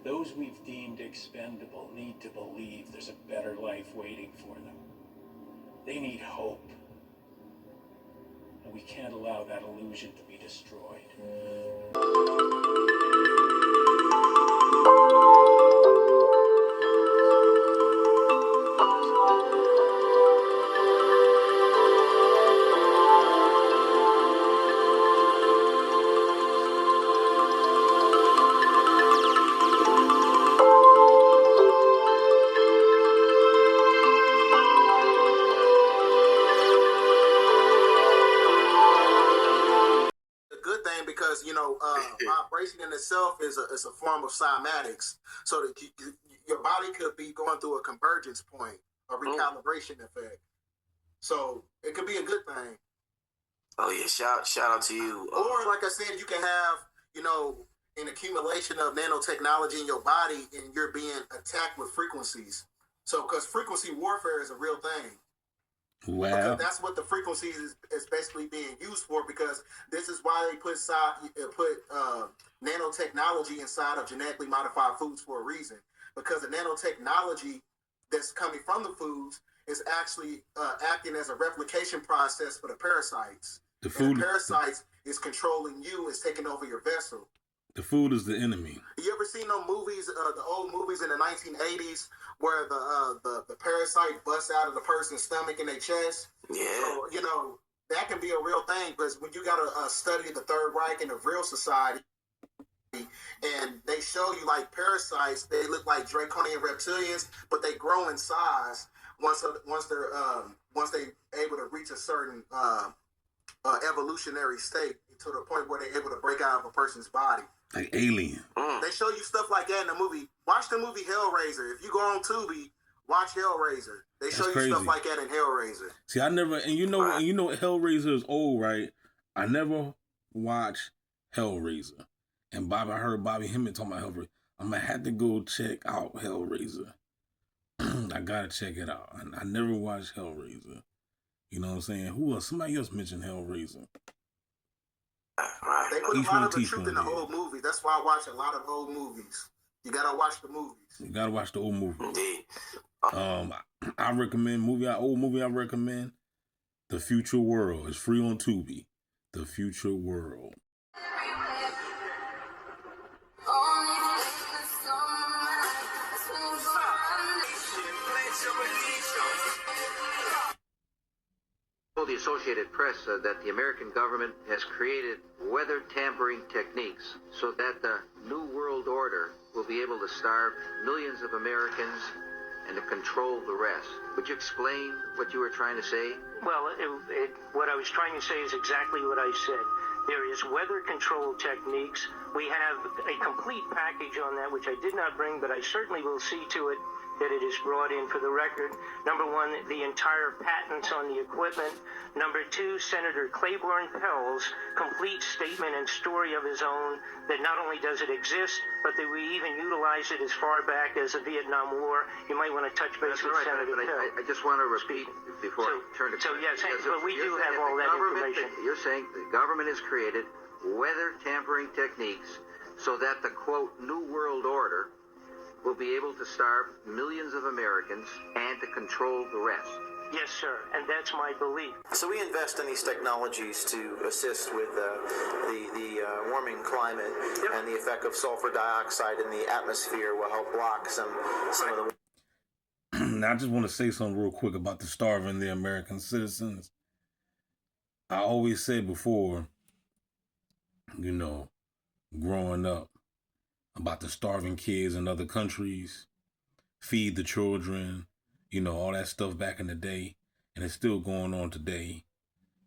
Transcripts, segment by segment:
Those we've deemed expendable need to believe there's a better life waiting for them. They need hope. And we can't allow that illusion to be destroyed. Vibration in itself is a form of cymatics, so that your body could be going through a convergence point, a recalibration effect. So it could be a good thing. Oh yeah, shout out to you. Or like I said, you can have an accumulation of nanotechnology in your body, and you're being attacked with frequencies. So because frequency warfare is a real thing. Wow. Because that's what the frequencies is basically being used for, because this is why they put nanotechnology inside of genetically modified foods for a reason. Because the nanotechnology that's coming from the foods is actually acting as a replication process for the parasites. The parasites is controlling you, is taking over your vessel. The food is the enemy. You ever seen those movies, the old movies in the 1980s, where the parasite busts out of the person's stomach and their chest? Yeah. So, that can be a real thing, because when you got to study the Third Reich and the real society, and they show you like parasites, they look like draconian reptilians, but they grow in size once they're able to reach a certain evolutionary state, to the point where they're able to break out of a person's body. Like Alien. They show you stuff like that in the movie. Watch the movie Hellraiser. If you go on Tubi, watch Hellraiser. They show you stuff like that in Hellraiser. See, I never, and you know Hellraiser is old, right? I never watched Hellraiser. And I heard Bobby Hemmett talking about Hellraiser. I'm gonna have to go check out Hellraiser. I gotta check it out. I never watched Hellraiser. You know what I'm saying? Who else? Somebody else mentioned Hellraiser. They put a lot of the truth in the old movies. That's why I watch a lot of old movies. You gotta watch the movies. You gotta watch the old movies. Indeed. I recommend old movie I recommend, The Future World. It's free on Tubi. The Future World. The Associated Press that the American government has created weather tampering techniques so that the New World Order will be able to starve millions of Americans and to control the rest. Would you explain what you were trying to say? Well, what I was trying to say is exactly what I said. There is weather control techniques. We have a complete package on that, which I did not bring, but I certainly will see to it that it is brought in for the record. Number one, the entire patents on the equipment. Number two, Senator Claiborne Pell's complete statement and story of his own, that not only does it exist, but that we even utilize it as far back as the Vietnam War. You might want to touch base with Senator Pell. I just want to repeat before I turn to So yes, but we do have all that information. You're saying the government has created weather tampering techniques so that the, quote, New World Order will be able to starve millions of Americans and to control the rest. Yes, sir, and that's my belief. So we invest in these technologies to assist with the warming climate, and the effect of sulfur dioxide in the atmosphere will help block some of the... Now, I just want to say something real quick about the starving the American citizens. I always said before, growing up, about the starving kids in other countries, feed the children, all that stuff back in the day. And it's still going on today.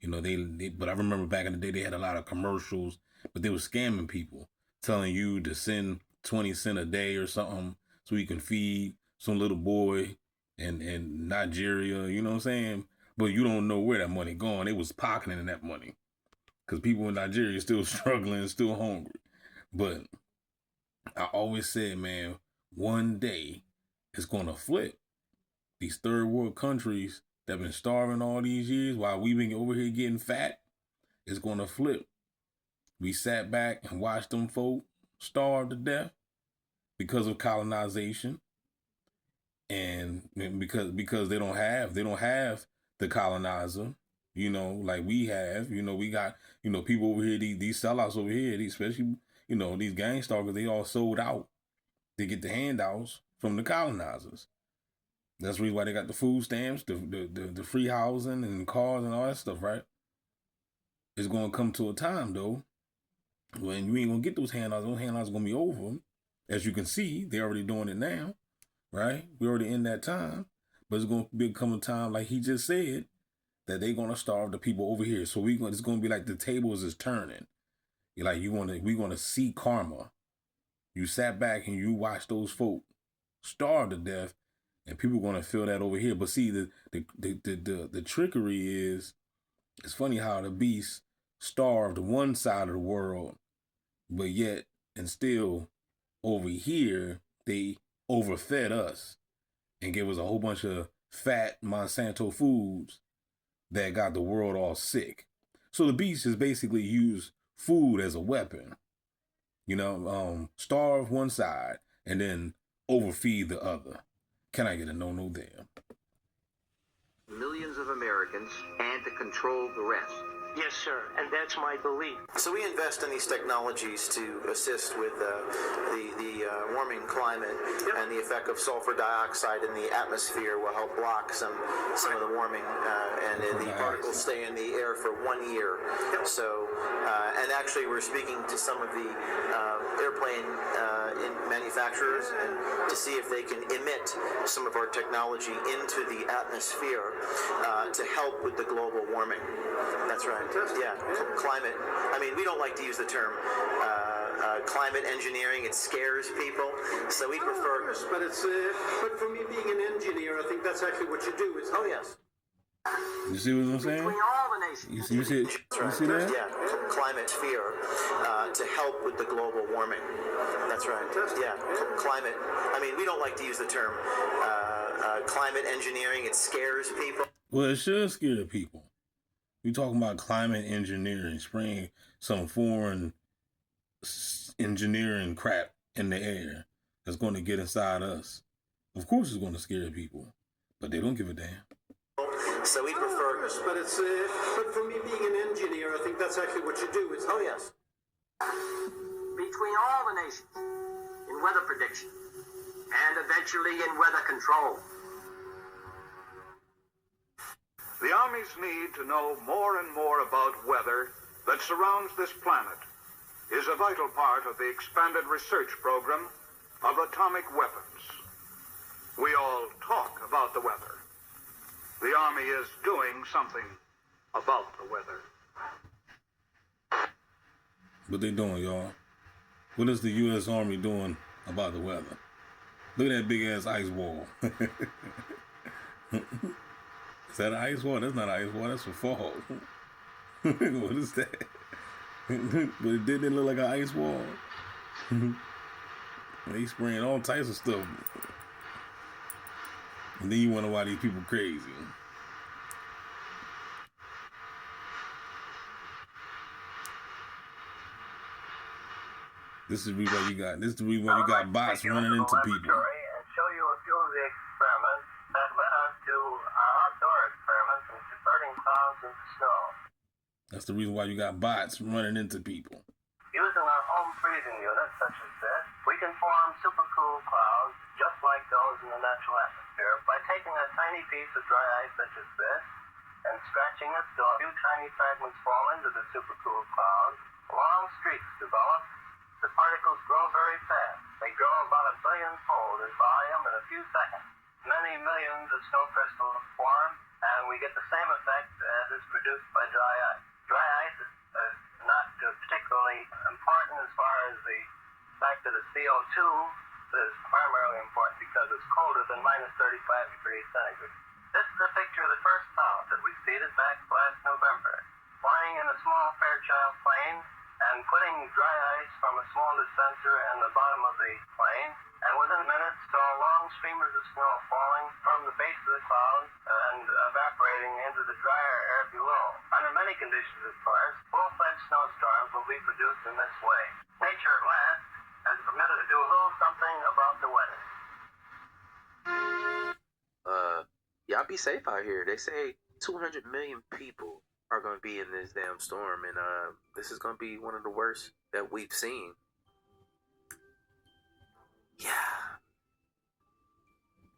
But I remember back in the day, they had a lot of commercials, but they were scamming people, telling you to send 20 cents a day or something so you can feed some little boy in Nigeria, you know what I'm saying? But you don't know where that money going. It was pocketing that money because people in Nigeria are still struggling, still hungry. But I always said, man, one day it's going to flip. These third world countries that have been starving all these years while we've been over here getting fat, it's going to flip. We sat back and watched them folk starve to death because of colonization, and because they don't have the colonizer, like we have. We got people over here, these sellouts over here, especially these gang stalkers. They all sold out to get the handouts from the colonizers. That's the reason why they got the food stamps, the free housing and cars and all that stuff, right? It's gonna come to a time though when you ain't gonna get those handouts. Those handouts are gonna be over. As you can see, they're already doing it now, right? We're already in that time, but it's gonna become a time, like he just said, that they're gonna starve the people over here. So it's gonna be like the tables is turning. We're gonna see karma. You sat back and you watched those folk starve to death, and people are gonna feel that over here. But see, the trickery is, it's funny how the beast starved one side of the world, but yet and still over here they overfed us and gave us a whole bunch of fat Monsanto foods that got the world all sick. So the beast has basically used food as a weapon. Starve one side and then overfeed the other. Can I get a no there? Millions of Americans and to control the rest. Yes, sir, and that's my belief. So we invest in these technologies to assist with the warming climate, and the effect of sulfur dioxide in the atmosphere will help block some of the warming, and the particles stay in the air for 1 year. So, and actually we're speaking to some of the airplane manufacturers and to see if they can emit some of our technology into the atmosphere to help with the global warming. That's right. Yeah, climate. I mean, we don't like to use the term climate engineering. It scares people, so we prefer. But it's but for me, being an engineer, I think that's actually what you do. Is yes. You see what I'm saying? Between all the nations. You see that? Yeah, climate sphere to help with the global warming. That's right. Yeah, climate. I mean, we don't like to use the term climate engineering. It scares people. Well, it should scare people. You talking about climate engineering, spraying some foreign engineering crap in the air that's going to get inside us. Of course it's going to scare people, but they don't give a damn. So we prefer. But it's but for me, being an engineer, I think that's actually what you do. Is yes. Between all the nations in weather prediction and eventually in weather control. The armies need to know more and more about weather that surrounds this planet is a vital part of the expanded research program of atomic weapons. We all talk about the weather. The Army is doing something about the weather. What they doing, y'all? What is the U.S. Army doing about the weather? Look at that big-ass ice wall. Is that an ice wall? That's not an ice wall. That's for fall. What is that? But it didn't look like an ice wall. They spraying all types of stuff. And then you wonder why these people crazy. This is the reason why you got bots running into people. And show you a few of the experiments that led us to outdoor experiments in converting clouds into snow. That's the reason why you got bots running into people. Using our home freezing units such as this, we can form supercool clouds just like those in the natural atmosphere by taking a tiny piece of dry ice such as this and scratching it so a few tiny fragments fall into the supercool cloud. Long streaks develop. The particles grow very fast. They grow about 1 billion-fold in volume in a few seconds. Many millions of snow crystals form, and we get the same effect as is produced by dry ice. Dry ice is not particularly important as far as the fact that the CO2 is primarily important because it's colder than -35 degrees centigrade. This is a picture of the first cloud that we seeded back last November. Flying in a small Fairchild plane and putting dry ice from a small dispenser in the bottom of the plane, and within minutes saw long streamers of snow falling from the base of the cloud and evaporating into the drier air below. Under many conditions, of course, full-fledged snowstorms will be produced in this way. Nature at last has permitted to do a little something about be safe out here. They say 200 million people are going to be in this damn storm, and this is going to be one of the worst that we've seen.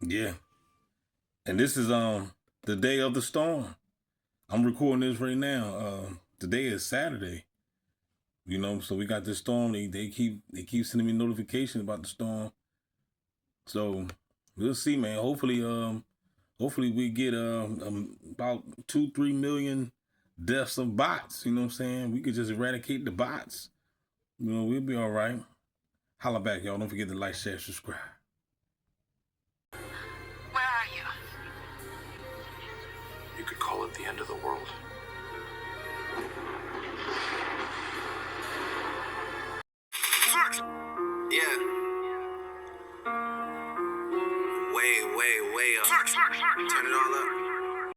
Yeah. And this is the day of the storm. I'm recording this right now. Today is Saturday. You know, so we got this storm. They keep sending me notifications about the storm. So we'll see, man. Hopefully we get about 2-3 million deaths of bots. You know what I'm saying? We could just eradicate the bots. You know, we'll be all right. Holla back, y'all. Don't forget to like, share, subscribe. Where are you? You could call it the end of the world. Yeah. Way up. Turn it all up.